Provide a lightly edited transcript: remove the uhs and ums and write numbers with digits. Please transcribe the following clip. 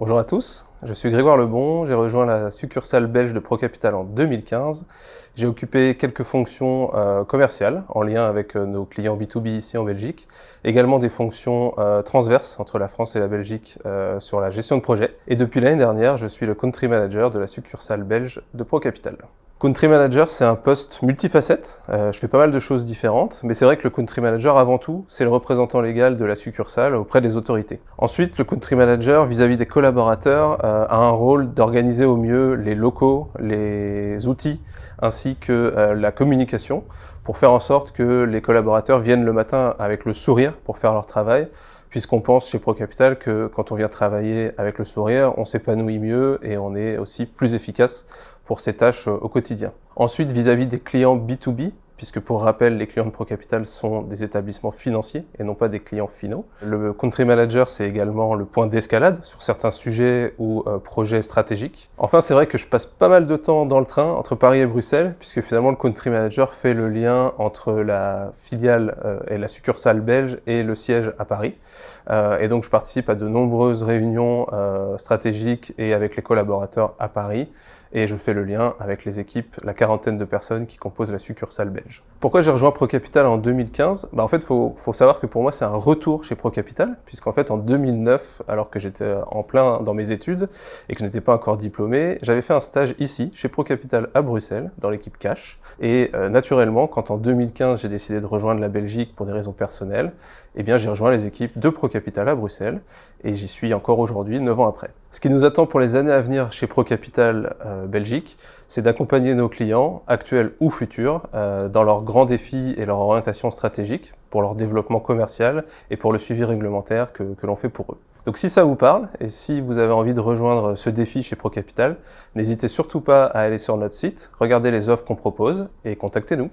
Bonjour à tous, je suis Grégoire Lebon, j'ai rejoint la succursale belge de ProCapital en 2015. J'ai occupé quelques fonctions commerciales en lien avec nos clients B2B ici en Belgique, également des fonctions transverses entre la France et la Belgique sur la gestion de projet. Et depuis l'année dernière, je suis le Country Manager de la succursale belge de ProCapital. Country Manager, c'est un poste multifacette. Je fais pas mal de choses différentes, mais c'est vrai que le Country Manager, avant tout, c'est le représentant légal de la succursale auprès des autorités. Ensuite, le Country Manager, vis-à-vis des collaborateurs, a un rôle d'organiser au mieux les locaux, les outils, ainsi que la communication, pour faire en sorte que les collaborateurs viennent le matin avec le sourire pour faire leur travail, puisqu'on pense chez ProCapital que quand on vient travailler avec le sourire, on s'épanouit mieux et on est aussi plus efficace pour ses tâches au quotidien. Ensuite, vis-à-vis des clients B2B, puisque pour rappel, les clients de ProCapital sont des établissements financiers et non pas des clients finaux. Le Country Manager, c'est également le point d'escalade sur certains sujets ou projets stratégiques. Enfin, c'est vrai que je passe pas mal de temps dans le train entre Paris et Bruxelles, puisque finalement le Country Manager fait le lien entre la filiale et la succursale belge et le siège à Paris. Et donc je participe à de nombreuses réunions stratégiques et avec les collaborateurs à Paris. Et je fais le lien avec les équipes, la quarantaine de personnes qui composent la succursale belge. Pourquoi j'ai rejoint ProCapital en 2015 ? En fait, faut savoir que pour moi, c'est un retour chez ProCapital, puisqu'en fait, en 2009, alors que j'étais en plein dans mes études et que je n'étais pas encore diplômé, j'avais fait un stage ici, chez ProCapital à Bruxelles, dans l'équipe Cash. Et naturellement, quand en 2015, j'ai décidé de rejoindre la Belgique pour des raisons personnelles, eh bien, j'ai rejoint les équipes de ProCapital à Bruxelles, et j'y suis encore aujourd'hui, 9 ans après. Ce qui nous attend pour les années à venir chez ProCapital Belgique, c'est d'accompagner nos clients, actuels ou futurs, dans leurs grands défis et leur orientation stratégique, pour leur développement commercial et pour le suivi réglementaire que l'on fait pour eux. Donc si ça vous parle, et si vous avez envie de rejoindre ce défi chez ProCapital, n'hésitez surtout pas à aller sur notre site, regarder les offres qu'on propose et contactez-nous.